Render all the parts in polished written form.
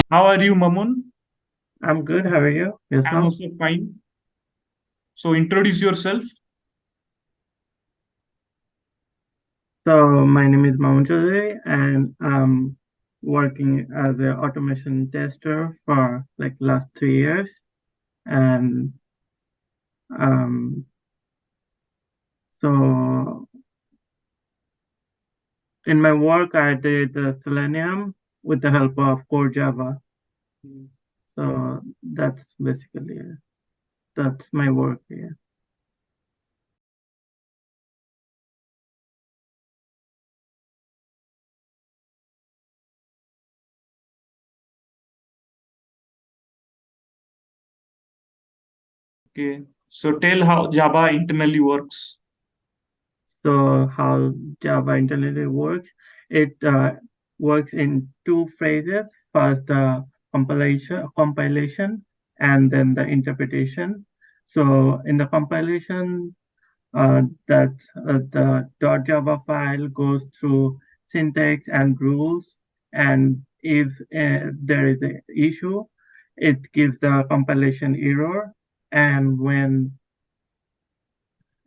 How are you, Mamun? I'm good. How are you? I'm Yourself? also fine. So introduce yourself. So my name is Mamun Chaudhary, and I'm working as an automation tester for like last 3 years. And um, so in my work, I did Selenium with the help of core Java. So that's basically it. That's my work here. Okay. So tell how Java internally works. So how Java internally works? It works in two phases. First, the compilation, and then the interpretation. So in the compilation, that the .java file goes through syntax and rules, and if there is an issue, it gives the compilation error, and when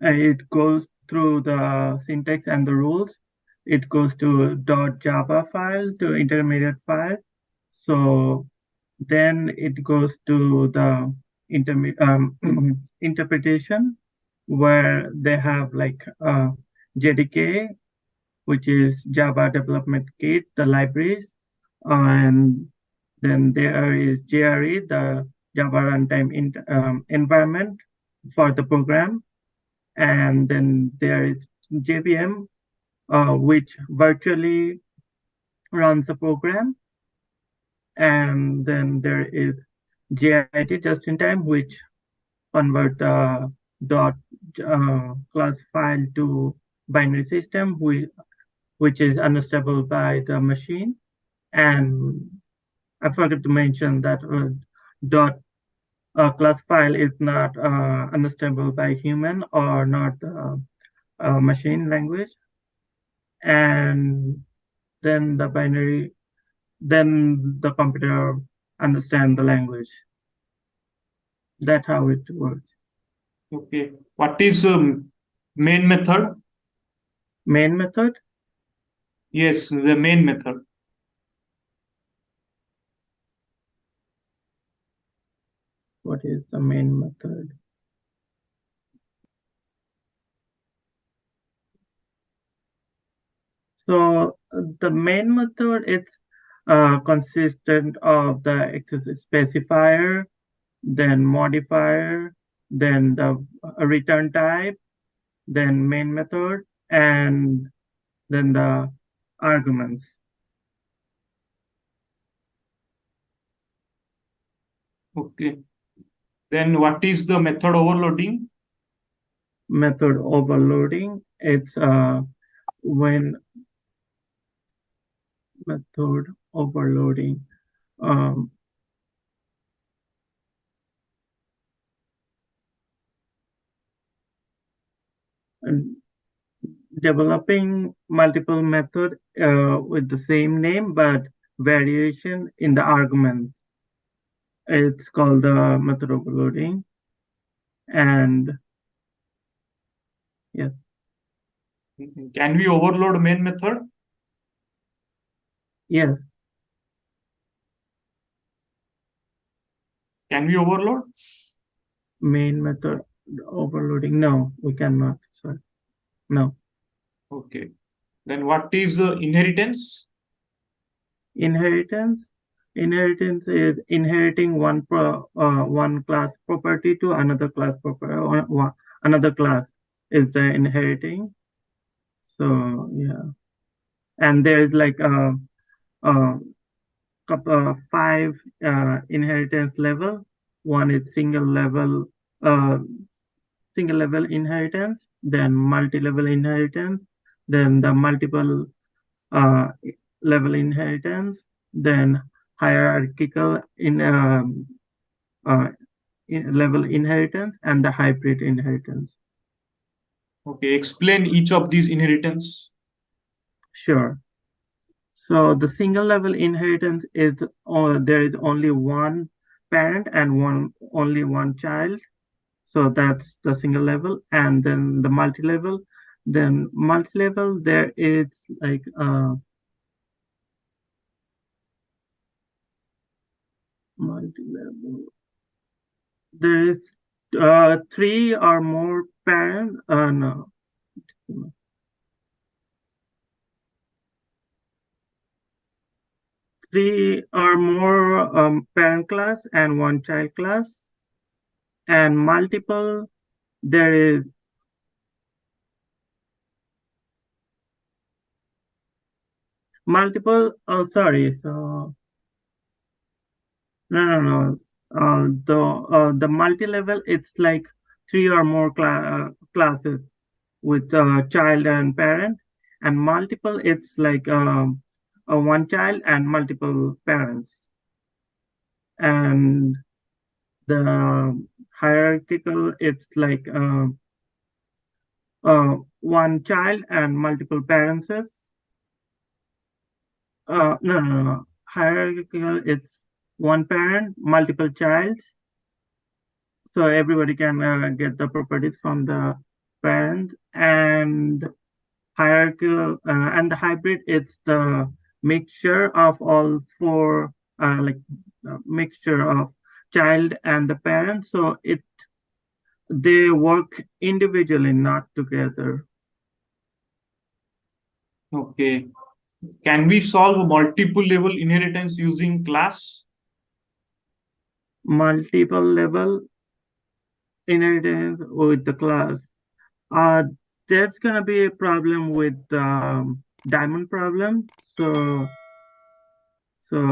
it goes through the syntax and the rules. It goes to .java file to intermediate file. So then it goes to the interpretation where they have like JDK, which is Java Development Kit, the libraries, and then there is JRE, the Java Runtime environment for the program, and then there is JVM, which virtually runs the program, and then there is JIT just in time, which convert the dot class file to binary system, which is unstable by the machine. And I forgot to mention that dot class file is not unstable by human or not machine language. And then the computer understand the language. That's how it works. Okay. What is main method? Main method. Yes, the main method. What is the main method? So the main method is consistent of the access specifier, then modifier, then the return type, then main method, and then the arguments. Okay. Then what is the method overloading? Method overloading. It's when method overloading. Um, and developing multiple method with the same name but variation in the argument. It's called the method overloading. And yes, Can we overload main method? yes, Can we overload? main method overloading. No, we cannot. Sorry, no. Okay. Then what is inheritance? Inheritance. Inheritance is inheriting one class property to another class property. Another class is the inheriting. So yeah, and there is like a couple five inheritance level. One is uh, single level inheritance, then multi-level inheritance, then the multiple uh, level inheritance, then hierarchical uh, level inheritance, and the hybrid inheritance. Okay. Explain each of these inheritance. Sure. So the single level inheritance is there is only one parent and only one child. So that's the single level, and then the multi-level. Then multi-level, there is like multi-level. There is three or more parents. No, three or more parent class and one child class, and multiple. There is multiple. Oh, sorry. So no. The multi-level, it's like three or more classes with child and parent, and multiple, it's like one child and multiple parents. And the hierarchical, it's like one child and multiple parents. No. Hierarchical, it's one parent, multiple child. So everybody can get the properties from the parent. And hierarchical and the hybrid, it's the mixture of all four, like mixture of child and the parent. So they work individually, not together. Okay. Can we solve multiple level inheritance using class? Multiple level inheritance with the class. Uh, there's gonna be a problem with diamond problem. So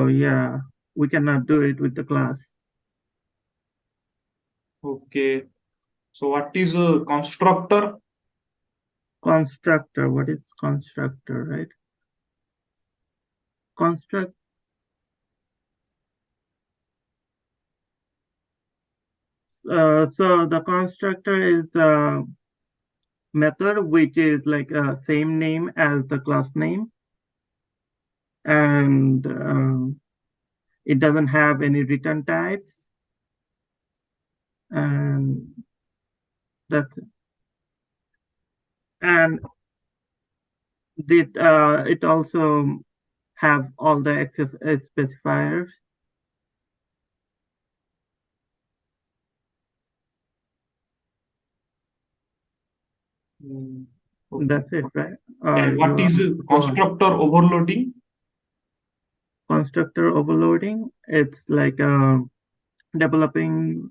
yeah, we cannot do it with the class. Okay. So what is a constructor? Constructor, what is constructor, right? Construct. So the constructor is the method which is like same name as the class name, and it doesn't have any return types, and that's it. And it also have all the access specifiers. Mm, That's it, okay. right? Or And you what want is to go on? constructor overloading? Constructor overloading, it's like developing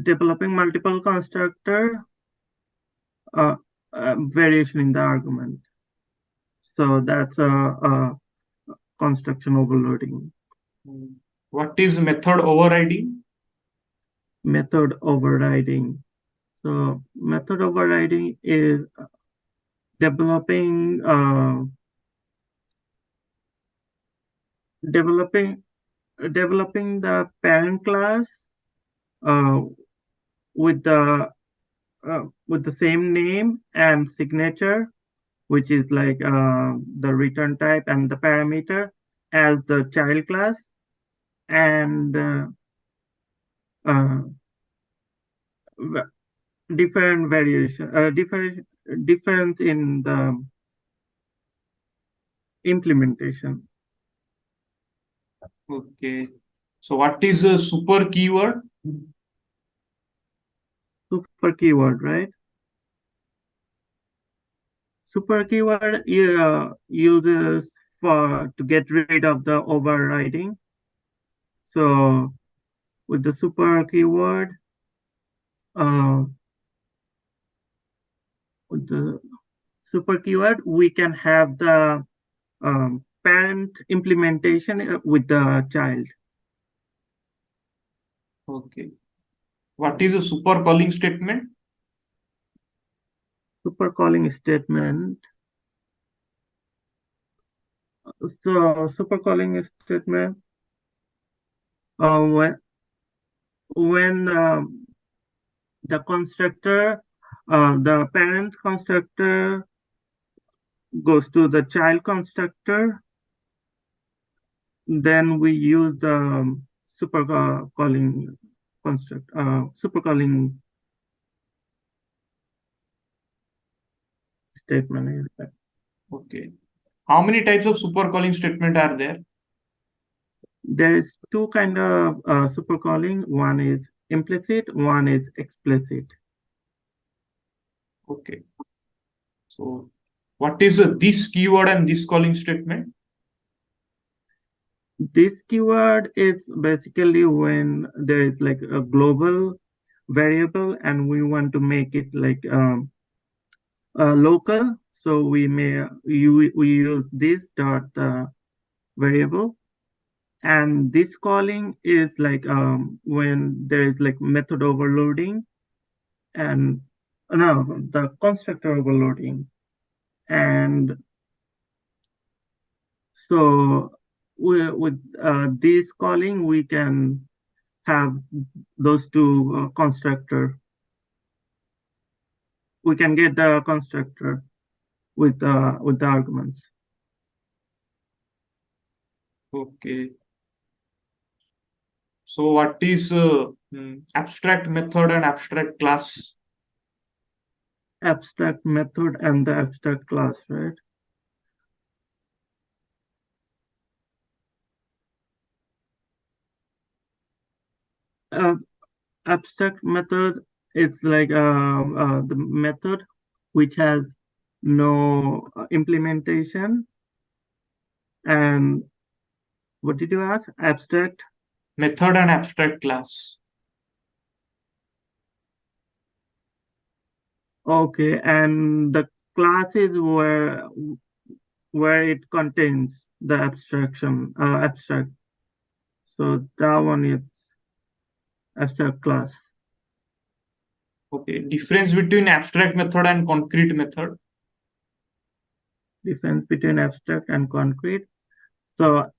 developing multiple constructor variation in the argument. So that's a construction overloading. Mm. What is method overriding? Method overriding. So method overriding is developing developing developing the parent class uh, with the same name and signature, which is like the return type and the parameter as the child class, and uh, different variation, difference in the implementation. Okay. So what is a super keyword? Super keyword, right? Super keyword uses to get rid of the overriding. So with the super keyword, uh, with the super keyword, we can have the parent implementation with the child. Okay. What is a super calling statement? Super calling statement. So super calling statement, when the constructor, the parent constructor goes to the child constructor. Then we use the super calling construct super calling statement. Okay. How many types of super calling statement are there? There is two kind of super calling. One is implicit, one is explicit. Okay. So what is this keyword and this calling statement? This keyword is basically when there is like a global variable and we want to make it like local. So we use this dot variable. And this calling is like when there is like method overloading and no, the constructor overloading. And so with this calling, we can have those two constructor. We can get the constructor with the arguments. Okay. So what is abstract method and abstract class? Abstract method and the abstract class, right? Abstract method is like the method which has no implementation. And what did you ask? Abstract Method and abstract class. Okay, and the class is where it contains the abstract. So that one is abstract class. Okay. Difference between abstract method and concrete method. Difference between abstract and concrete. So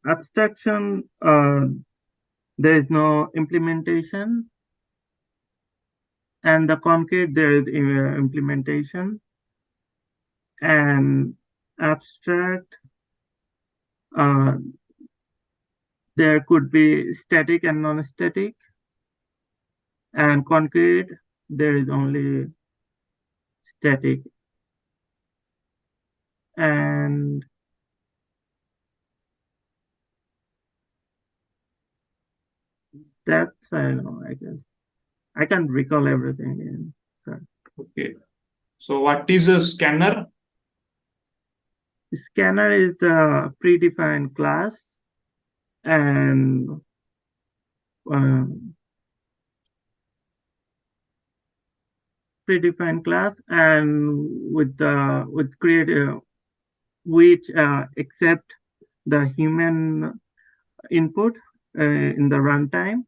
abstraction, there is no implementation, and the concrete there is implementation. And abstract, uh, there could be static and non-static, and concrete there is only static. And that's I don't know, I guess I can't recall everything in so Okay. So what is a scanner? scanner is the predefined class, and um, predefined class, and with creative which accept the human input in the runtime.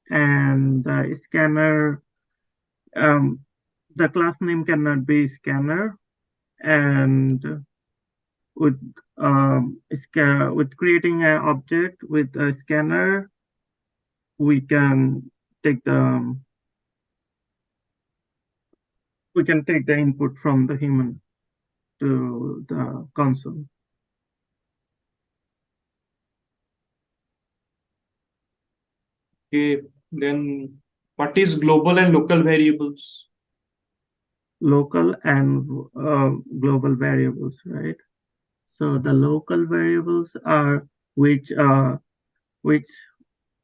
And the scanner, um, the class name cannot be scanner. And with with creating an object with a scanner, we can take the input from the human to the console. Okay. Then what is global and local variables? Local and global variables, right? So the local variables are which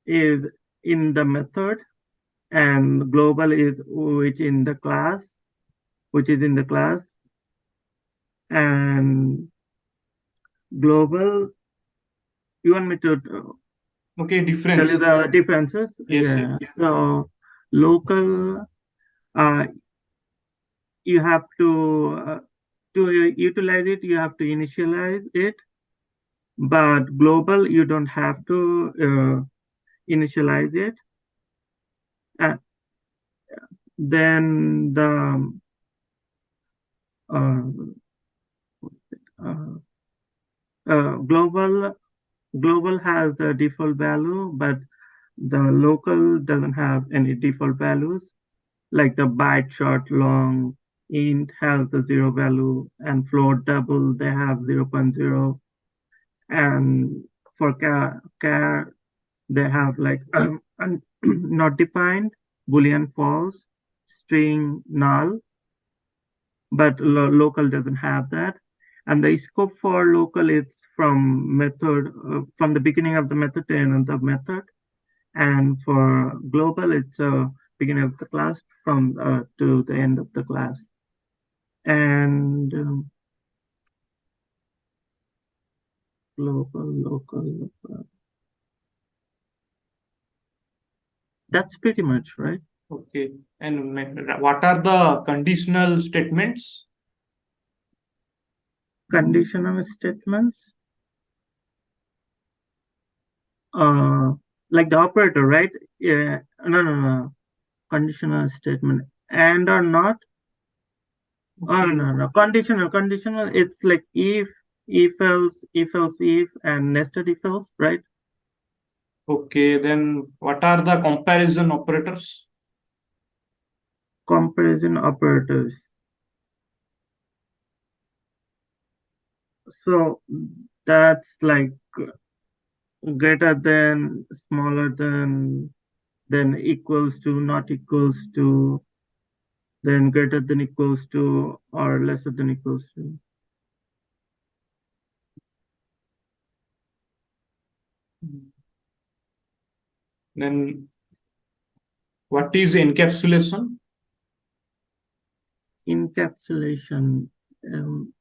is in the method, and global is which is in the class. And global, you want me to Okay, tell difference. you the differences? Yes, yes. Yeah. So local, you have to utilize it, you have to initialize it. But global, you don't have to initialize it. Uh, then the uh, uh, global has the default value, but the local doesn't have any default values. like the byte short long, int has the 0 value, and float double, they have 0.0. And for char, they have like not defined, boolean false, string null, but local doesn't have that. And the scope for local is from method, from the beginning of the method to end of the method. And for global, it's beginning of the class from to the end of the class. And local. That's pretty much right. Okay. And what are the conditional statements? Conditional statements, like the operator, right? Yeah, no. Conditional statement, and or not. Oh, Okay. no. Conditional. It's like if else, if, and nested if else, right? Okay. Then what are the comparison operators? Comparison operators. So that's like greater than, smaller than, then equals to, not equals to, then greater than equals to, or lesser than equals to. Then what is encapsulation? Encapsulation. Um,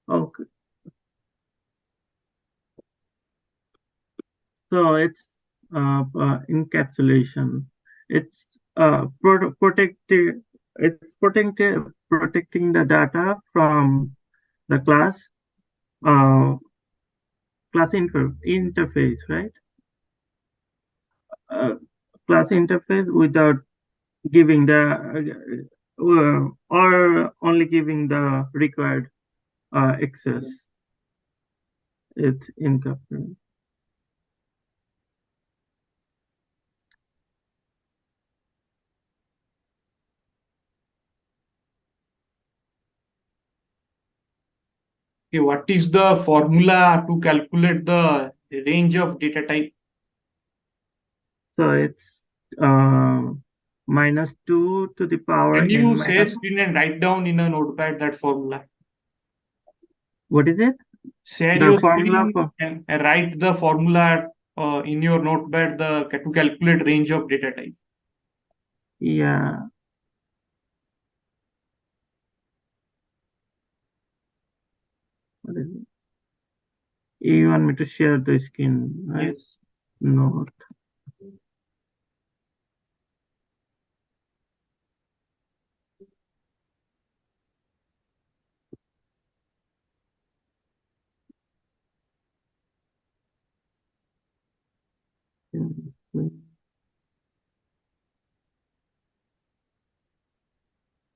okay. So it's encapsulation. It's protecting the data from the uh, class interface, right? Uh, Class interface without giving the or only giving the required access. It's encapsulation. Okay. What is the formula to calculate the range of data type? So it's uh, -2 to the power Can n you share minus. screen and write down in a notepad that formula? What is it? Share The your formula screen for, and write the formula in your notepad to calculate range of data type. yeah. What is it? You want me to share the screen, right? Yes. No.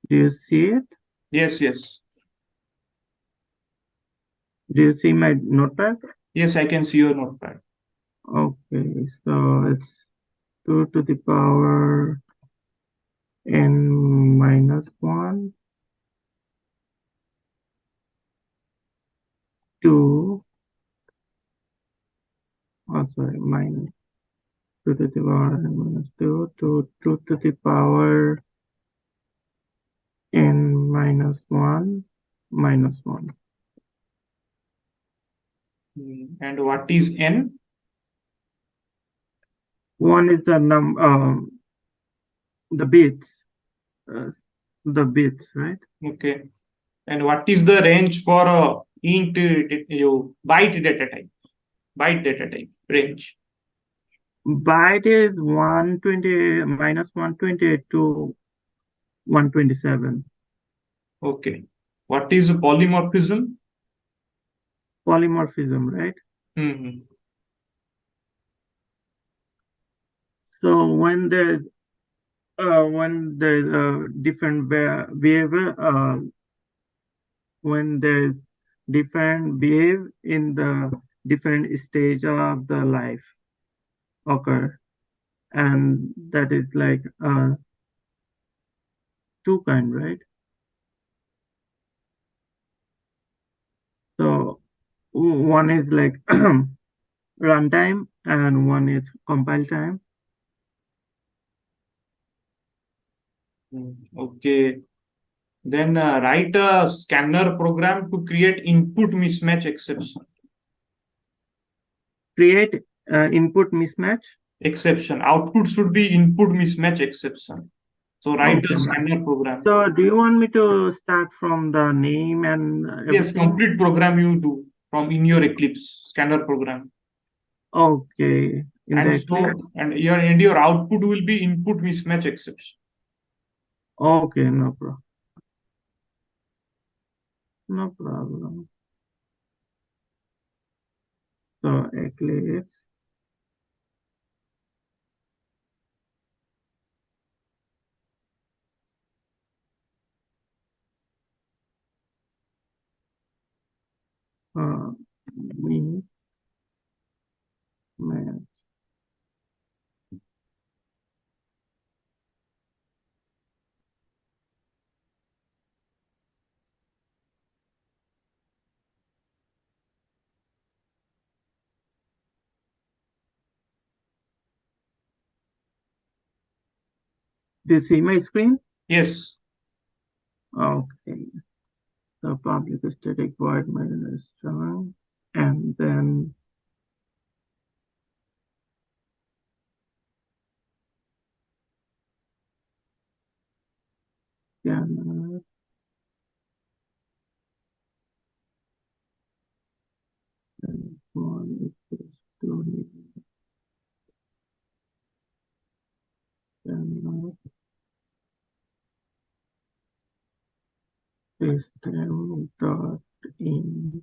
Do you see it? Yes. Yes. Do you see my notepad? Yes, I can see your notepad. Okay, so it's 2 to the power n minus 1 to, oh sorry, minus 2 to the power n minus 2 to 2 to the power n minus 1 minus 1. And what is n? 1 is the bits, uh, right? Okay. And what is the range for int byte data type? Byte data type range. Byte is 120 minus 128 to 127. Okay. What is polymorphism? Polymorphism, right? Mm-hmm. So when there's a different behavior, when there's different behave in the different stage of the life occur, and that is like two kind, right? So one is like runtime and one is compile time. Okay. Then write a scanner program to create input mismatch exception. Create input mismatch. Exception. Output should be input mismatch exception. So write Okay. a scanner program. So do you want me to start from the name and Yes, everything? complete program you do from in your Eclipse scanner program. Okay. In the And Eclipse. so and your output will be input mismatch exception. Okay, no problem. No problem. So Eclipse. Uh, me match. Do you see my screen? Yes. Okay. So public static void minus strong, and then scanner. And one equals to scanner system dot in.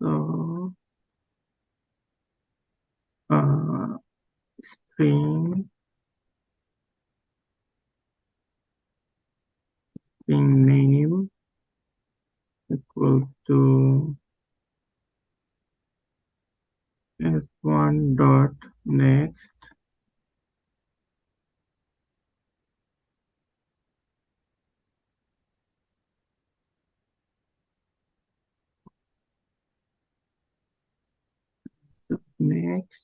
So uh, string string name equal to s1 dot next. Next,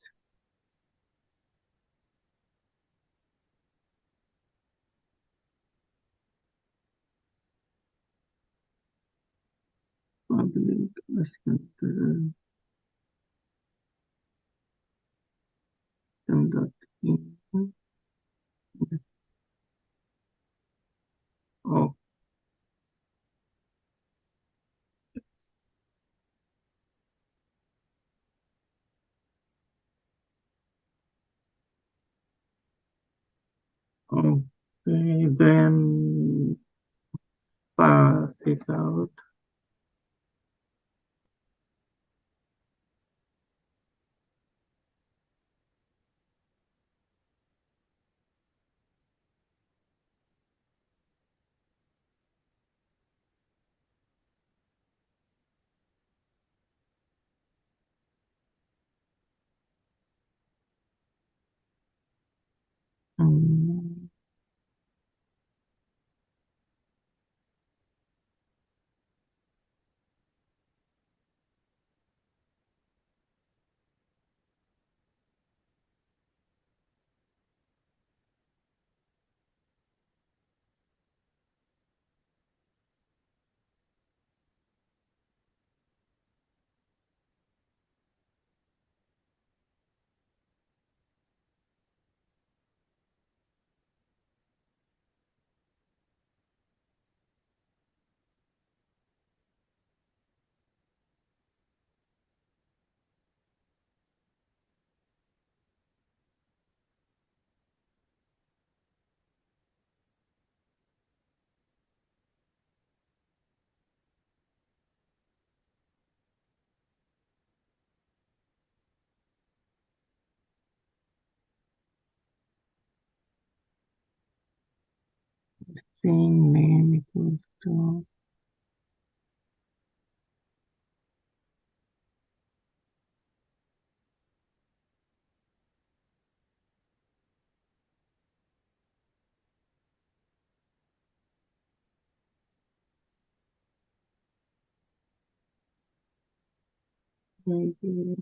public system dot in. Oh, okay, then pass this out. Mm, String name equals to maybe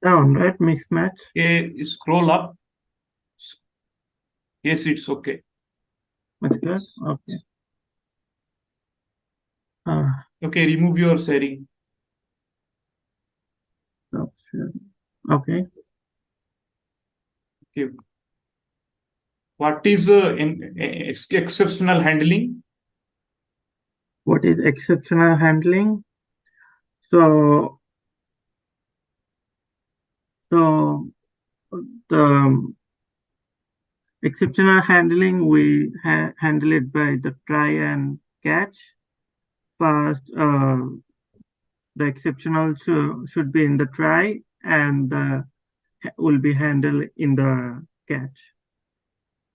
down, right? Mismatch. Okay, scroll up. Yes, it's okay. That's good. Okay. Okay, remove your sharing. Stop sharing. Okay. Okay. What is exceptional handling? What is exceptional handling? So the exceptional handling, we handle it by the try and catch. First, the exceptional should be in the try and will be handled in the catch.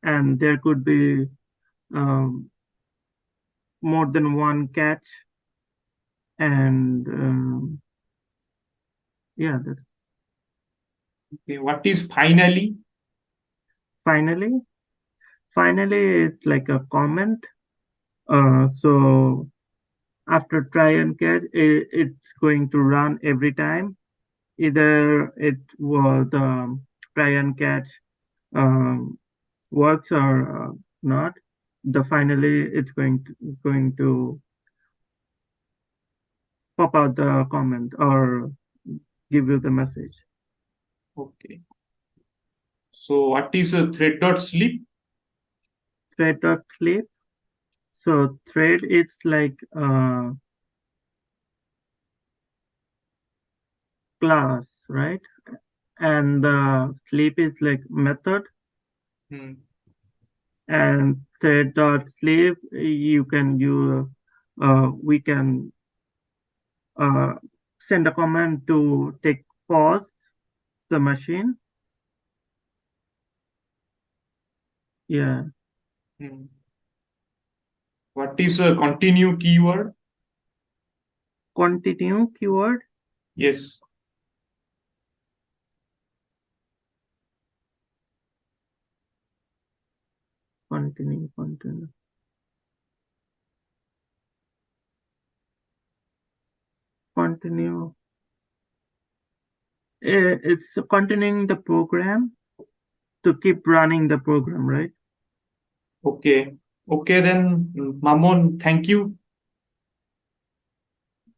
And there could be more than one catch. And yeah, that's Okay, what is finally? finally, it's like a comment. So after try and catch, it's going to run every time. Either it was the try and catch um, works or not. The finally it's going to pop out the comment or give you the message. Okay. So what is a thread dot sleep? Thread dot sleep. So thread it's like class, right? And sleep is like method. Hmm. And thread dot sleep you can use. We can send a command to take pause the machine. Yeah. Hmm. What is a continue keyword? Continue keyword. Yes. Continue. It's continuing the program to keep running the program, right? Okay. Okay, then, Mamon, thank you.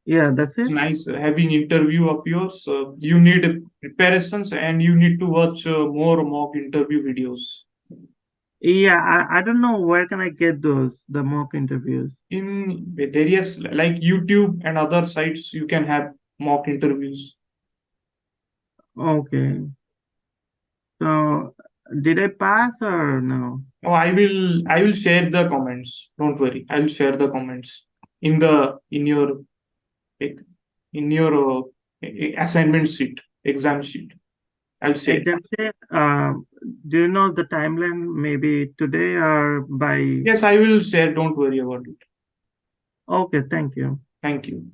Yeah, that's It's it. nice having interview of yours. You need preparations and you need to watch more mock interview videos. Yeah, I don't know where can I get the mock interviews. In various like YouTube and other sites, you can have mock interviews. Okay. So did I pass or no? Oh, I will share the comments. Don't worry. I will share the comments in the in your assignment sheet, exam sheet. I'll share. Exam day, do you know the timeline? Maybe today or by? Yes, I will share. Don't worry about it. Okay, thank you. Thank you.